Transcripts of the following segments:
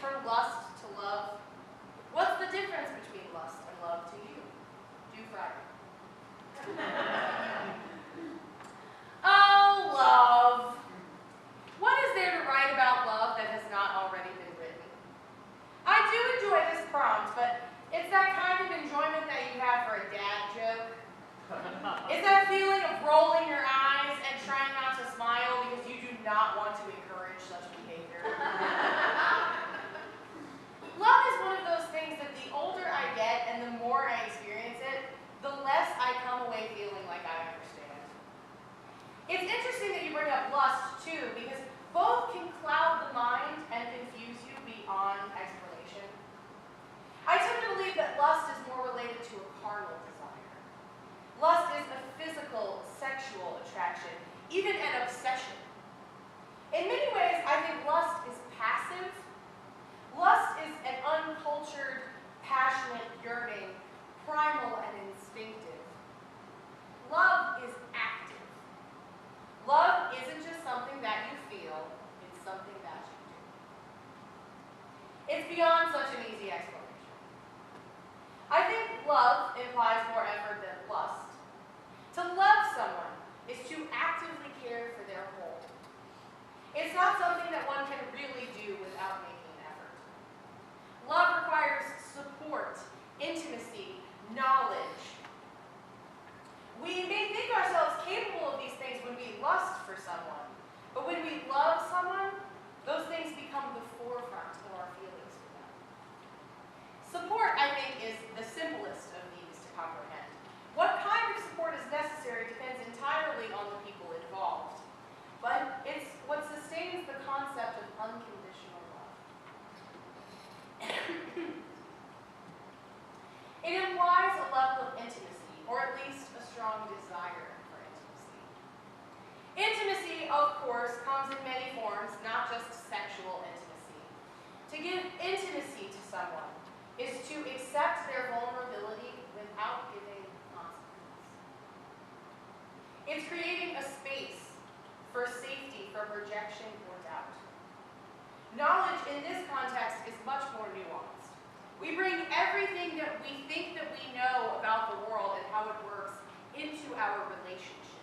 from lust to love? What's the difference between lust and love to you? Do Friday. Oh, love. What is there to write about love that has not already been written? I do enjoy this prompt, but it's that kind of enjoyment that you have for a dad joke. It's that feeling of rolling your eyes and trying not to smile because you do not want to encourage such behavior. Love is one of those things that the older I get and the more I experience it, the less I come away feeling like I understand. It's interesting that you bring up lust too, because both can cloud the mind and confuse you beyond explanation. I tend to believe that lust is more related to a carnal desire. Lust is a physical, sexual attraction, even an obsession. In many ways, I think lust is passive. Lust is an uncultured, passionate yearning, primal and instinctive. Love is active. Love isn't just something that you feel, it's something that you do. It's beyond such an easy explanation. I think love implies more effort than lust. To love someone is to actively care for their whole. It's not something that one can really do without making an effort. Love requires support, intimacy, knowledge. We may think ourselves capable of these things when we lust for someone, but when we love someone, those things become the forefront of our feelings for them. Support, I think, is the simplest of these to comprehend. What kind of support is necessary depends entirely on the people involved, but it's what sustains the concept of unconditional love. It implies a level of intimacy, or at least a strong desire for intimacy. Intimacy, of course, comes in many forms, not just sexual intimacy. To give intimacy to someone is to accept their vulnerability without giving consequence. It's creating a space for safety from rejection or doubt. Knowledge in this context is much more nuanced. We bring everything that we think that we know about the world and how it works into our relationships.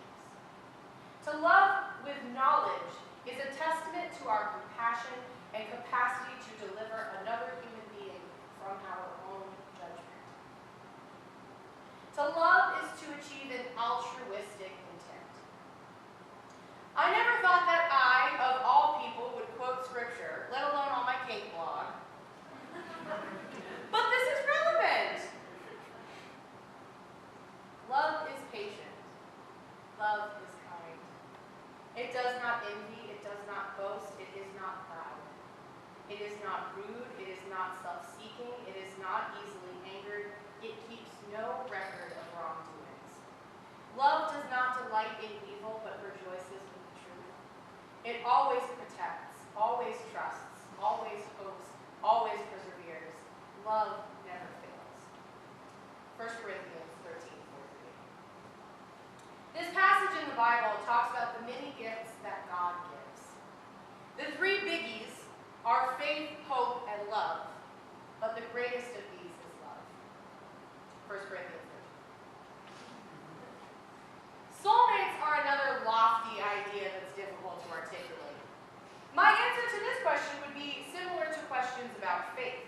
To love with knowledge is a testament to our compassion and capacity to deliver another human being from our own judgment. To love is to achieve an altruistic intent. I never thought that I, of all people, would quote scripture, let alone on my cake blog. But this is relevant. Love is patient. Love is kind. It does not envy. It does not boast. It is not proud. It is not rude. It is not self-seeking. It is not easily angered. It keeps no record of wrongdoings. Love does not delight in evil, but rejoices in the truth. It always protects, always trusts, always hopes, always perseveres. Love never fails. 1 Corinthians 13:4-8. This passage in the Bible talks about the many gifts that God gives. The three biggies are faith, hope, and love, but the greatest of these is love. 1 Corinthians 13. Soulmates are another lofty idea that's difficult to articulate. My answer to this question would be similar to questions about faith.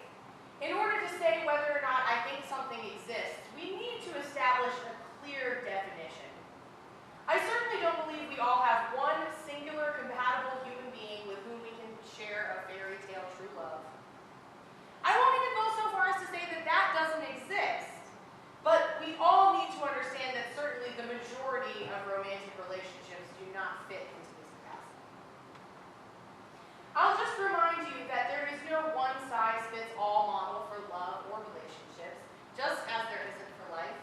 In order to say whether or not I think something exists, we need to establish a clear definition. I certainly don't believe we all have one singular, compatible human being with whom we can share a fairy tale true love. I won't even go so far as to say that that doesn't exist, but we all need to understand that certainly the majority of romantic relationships do not fit into this capacity. I'll just remind you that there is no one-size-fits-all model for love or relationships, just as there isn't for life.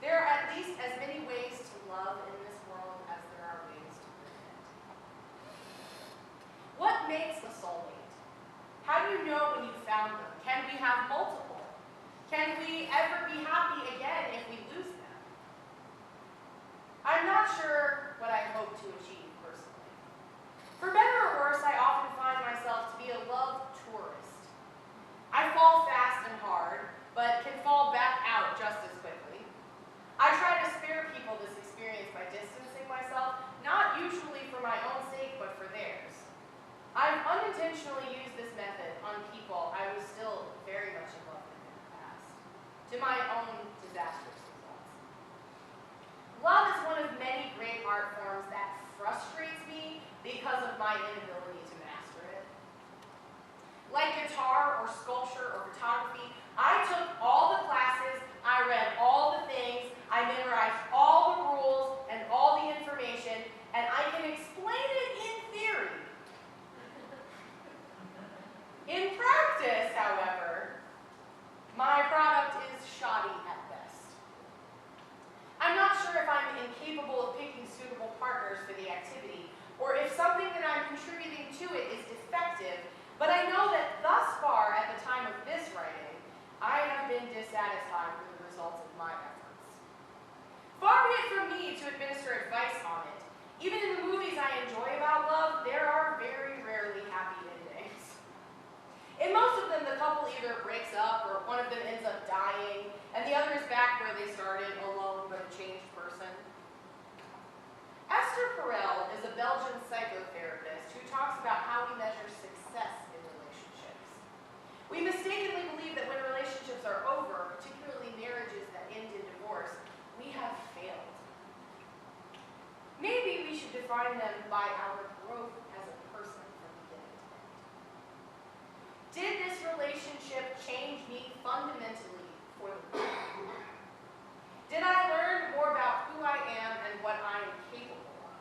There are at least as many ways to love in this world as there are ways to pretend. What makes a soulmate? How do you know when you found them? Can we have multiple? Can we ever be happy again if we lose them? I'm not sure what I hope to achieve personally. For better or worse, I often find myself to be a love tourist. unintentionally used this method on people I was still very much in love with in the past, to my own disastrous results. Love is one of many great art forms that frustrates me because of my inability to master it. Like guitar or sculpture or photography, I took all the classes, I read all the things, I memorized all the rules and all the information, and I can explain it in theory. In practice, however, my product is shoddy at best. I'm not sure if I'm incapable of picking suitable partners for the activity, or if something that I'm contributing to it is defective, but I know that thus far, at the time of this writing, I have been dissatisfied with the results of my efforts. Far be it from me to administer advice on it. Even in the movies I enjoy about love, there are very rarely happy endings. In most of them, the couple either breaks up or one of them ends up dying, and the other is back where they started, alone but a changed person. Esther Perel is a Belgian psychotherapist who talks about how we measure success in relationships. We mistakenly believe that when relationships are over, particularly marriages that end in divorce, we have failed. Maybe we should define them by our growth as a person from beginning to end. Did this relationship change me fundamentally for the better? Did I learn more about who I am and what I am capable of?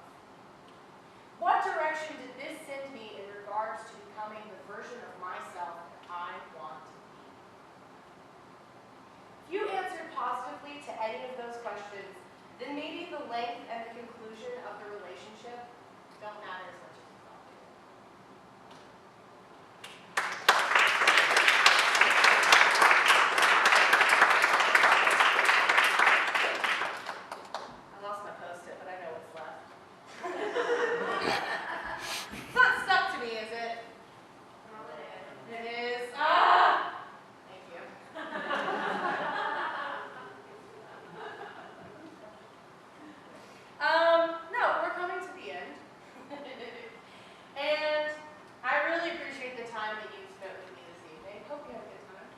What direction did this send me in regards to becoming the version of myself that I want to be? If you answered positively to any of those questions, then maybe the length and the conclusion of the relationship don't matter as much as you thought they did. I lost my Post-it, but I know what's left. It's not stuck to me, is it? It is. Ah! Thank you. No, we're coming to the end. And I really appreciate the time that you spent with me this evening. Hope you had a good time.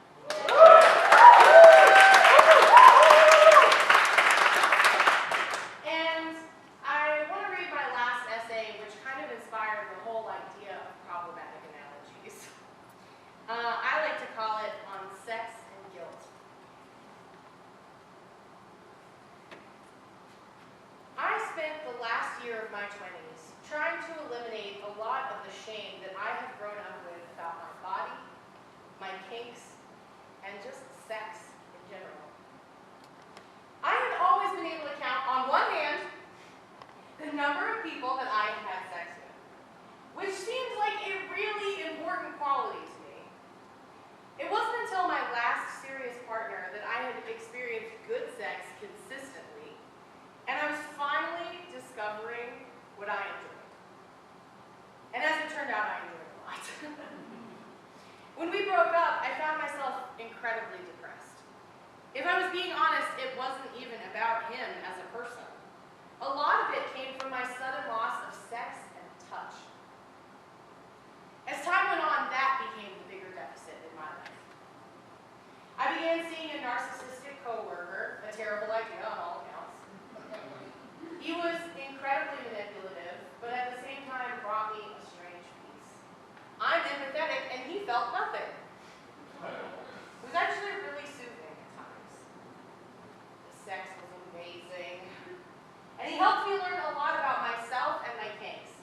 And I want to read my last essay, which kind of inspired the whole idea of problematic analogies. I like to call it On Sex and Guilt. I spent the last year of my 20s trying to eliminate a lot of the shame that I have grown up with about my body, my kinks, and just sex in general. I had always been able to count on one hand the number of people that I had sex with, which seemed like a really important quality to me. It wasn't until my last serious partner that I had experienced good sex consistently, and I was finally discovering what I enjoyed. And as it turned out, I enjoyed it a lot. When we broke up, I found myself incredibly depressed. If I was being honest, it wasn't even about him as a person. A lot of it came from my sudden loss of sex and touch. As time went on, that became the bigger deficit in my life. I began seeing a narcissistic coworker, a terrible idea on all accounts. He was incredibly manipulative, but at the same time brought me a strange peace. I'm empathetic, and he felt nothing. It was actually really soothing at times. The sex was amazing. And he helped me learn a lot about myself and my kinks.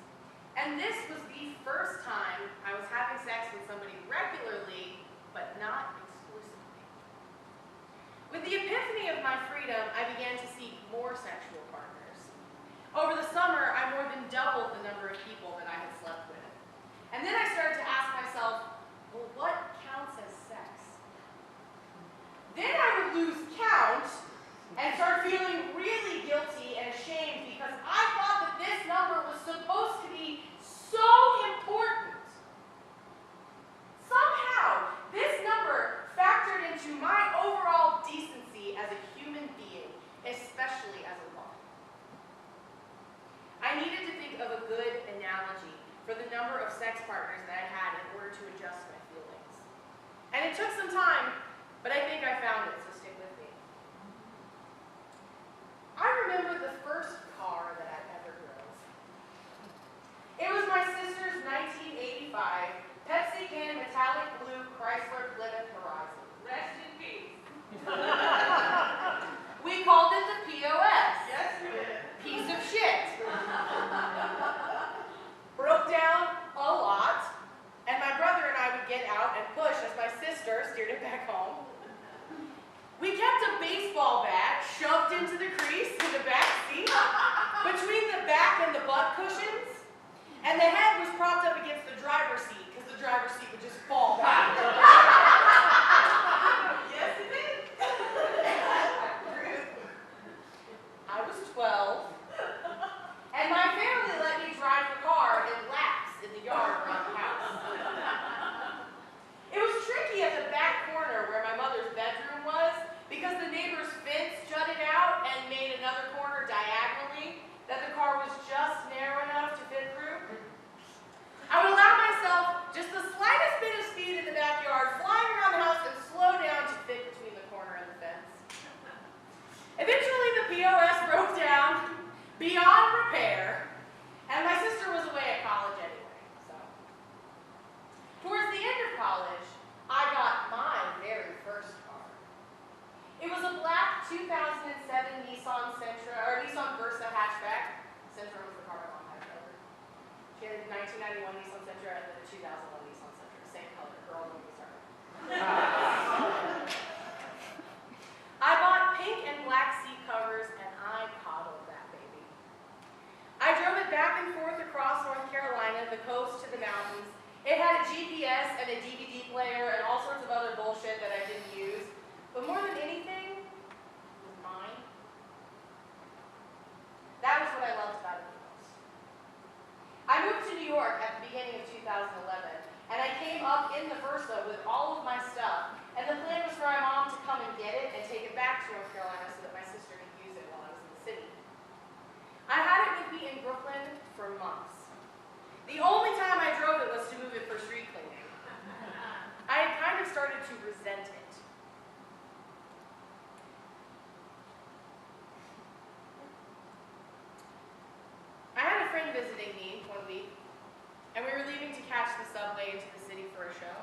And this was the first time I was having sex with somebody regularly, but not exclusively. With the epiphany of my freedom, I began to seek more sexual partners. Over the summer, I more than doubled the number of people that I had slept with. And then I started to ask myself, well, what counts as sex? Then I would lose count and start feeling really guilty and ashamed because I thought that this number was supposed to be so important. Somehow, this number factored into my overall decency as a human being, especially as a woman. I needed to think of a good analogy for the number of sex partners that I had in order to adjust my feelings. And it took some time, but I think I found it, so stick with me. I remember the first car that I ever drove. It was my sister's 1985 Pepsi can metallic blue Chrysler Plymouth Horizon. Rest in peace. We called it the POS. Yes, we did. Piece of shit. Broke down a lot, and my brother and I would get out and push as my sister steered it back home. We kept a baseball bat shoved into the crease in the back seat between the back and the butt cushions, and the head was propped up against the driver's seat because the driver's seat would just fall back. Yes, it did. I was 12, and my family let me drive the car in laps in the yard around the house. It was tricky at the back corner where my mother's bedroom was because the neighbor's fence jutted out and made another corner diagonally that the car was just narrow enough to fit through. I would allow myself just the slightest bit of speed in the backyard, flying around the house and slow down to fit between the corner and the fence. Eventually, the POS broke down beyond repair, and my sister was away at college anyway, so. Towards the end of college, I got my very first car. It was a black 2007 Nissan Sentra, or Nissan Versa hatchback. Sentra was the car my mom had over. She had a 1991 Nissan Sentra and then a 2001 Nissan Sentra, same color, girl when we started. I bought pink and black seat covers, and I coddled that baby. I drove it back and forth across North Carolina, the coast to the mountains. It had a GPS and a DVD player and all sorts of other bullshit that I didn't use. But more than anything, it was mine. That was what I loved about it the most. I moved to New York at the beginning of 2011, and I came up in the Versa with all of my stuff. And the plan was for my mom to come and get it and take it back to North Carolina so that my sister could use it while I was in the city. I had it with me in Brooklyn for months. The only time I drove it was to move it for street cleaning. I had kind of started to resent it. I had a friend visiting me one week, and we were leaving to catch the subway into the city for a show.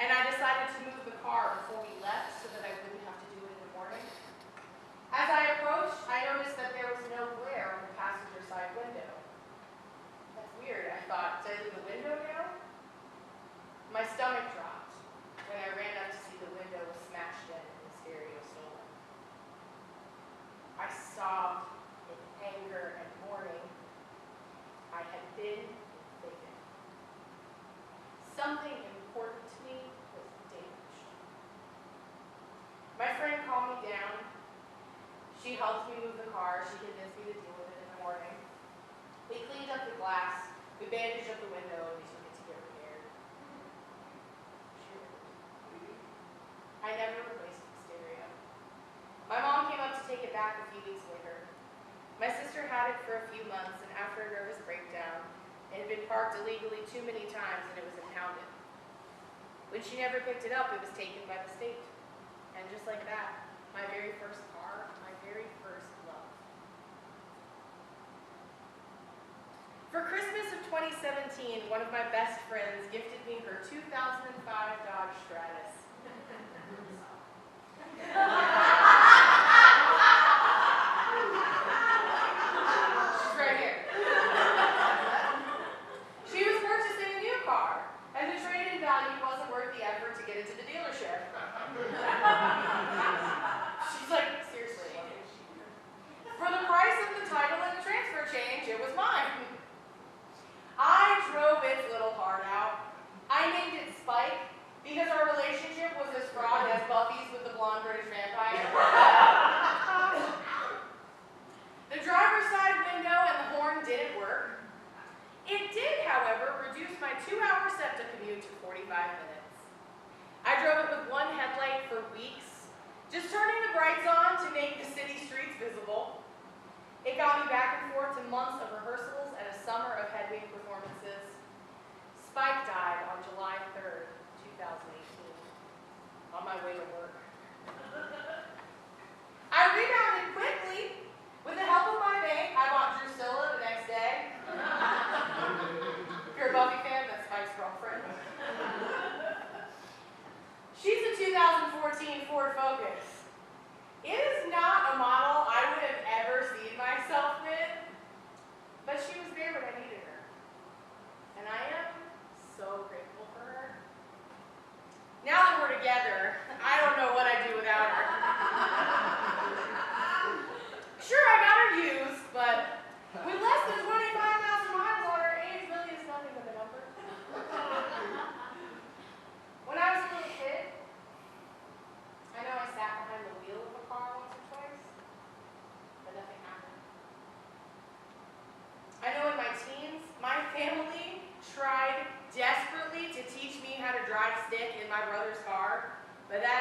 And I decided to move the car before we left so that I wouldn't have to do it in the morning. As I approached, I noticed that there was no glare on the passenger side window. That's weird, I thought. Did I leave the window down? My stomach dropped when I ran up to see the window was smashed in and the stereo stolen. I sobbed in anger and mourning. I had been mistaken. Something important to me was damaged. My friend calmed me down. She helped me move the car. She convinced me to deal with it in the morning. We cleaned up the glass. We bandaged up the window, and we took it to get repaired. I never replaced the stereo. My mom came up to take it back a few weeks later. My sister had it for a few months, and after a nervous breakdown, it had been parked illegally too many times, and it was impounded. When she never picked it up, it was taken by the state. And just like that, my very first car, my very first love. For Christmas of 2017, one of my best friends gifted me her 2005 Dodge Stratus. She's right here. She was purchasing a new car, and the trade-in value wasn't worth the effort to get it to the dealership. She's like, seriously. For the price of the title and the transfer change, it was mine. I drove its little heart out. I named it Spike because our relationship was as fraught as Buffy's with the blonde British vampire. The driver's side window and the horn didn't work. It did, however, reduce my 2-hour SEPTA commute to 45 minutes. I drove it with one headlight for weeks, just turning the brights on to make the city streets visible. It got me back and forth to months of rehearsals and a summer of headwind performances.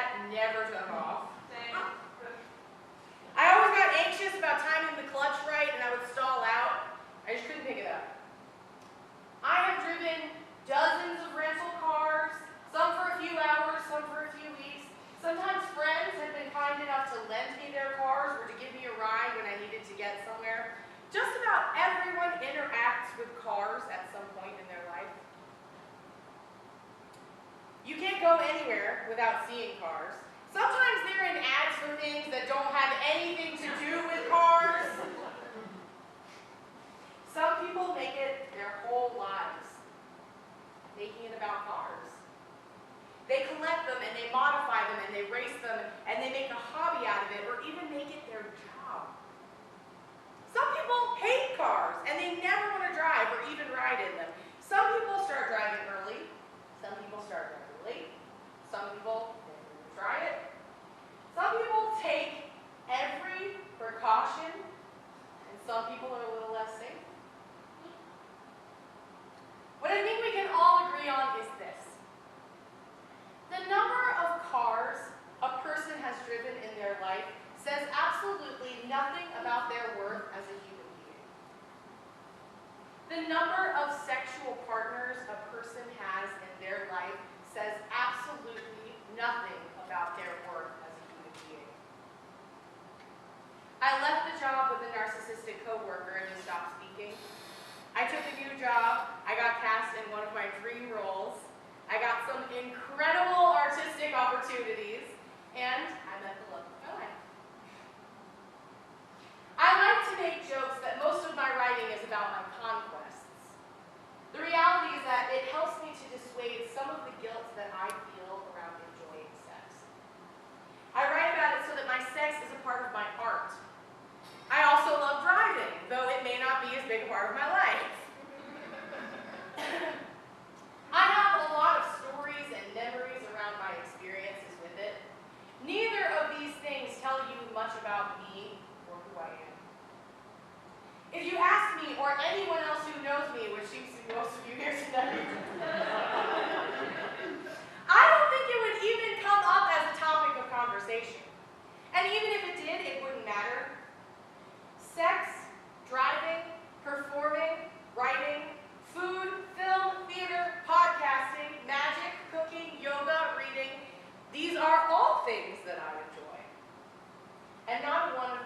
that never took off. Same. I always got anxious about timing the clutch right and I would stall out. I just couldn't pick it up. I have driven dozens of rental cars, some for a few hours, some for a few weeks. Sometimes friends have been kind enough to lend me their cars or to give me a ride when I needed to get somewhere. Just about everyone interacts with cars at some point in their life. You can't go anywhere without seeing cars. Sometimes they're in ads for things that don't have anything to do with cars. Some people make it their whole lives, making it about cars. They collect them and they modify them and they race them and they make a hobby out of it or even make it their job. Some people hate cars and they never want to drive or even ride in them. Some people start driving early. Some people start driving late. Some people never even try it. Some people take every precaution and some people are a little less safe. What I think we can all agree on is this. The number of cars a person has driven in their life says absolutely nothing about their worth as a human being. The number of sexual partners a person has in their life says absolutely nothing about their worth as a human being. I left the job with a narcissistic coworker and he stopped speaking. I took a new job. I got cast in one of my dream roles. I got some incredible artistic opportunities, and I met the love of my life. I like to make jokes that most of my writing is about my conquests. The reality is that it helps me to dissuade some of the guilt that I feel around enjoying sex. I write about it so that my sex is a part of my art. I also love driving, though it may not be as big a part of my life. I have a lot of stories and memories around my experiences with it. Neither of these things tell you much about me or who I am. If you ask me, or anyone else who knows me, which seems to be most of you here tonight, I don't think it would even come up as a topic of conversation. And even if it did, it wouldn't matter. Sex, driving, performing, writing, food, film, theater, podcasting, magic, cooking, yoga, reading, these are all things that I enjoy. And not one of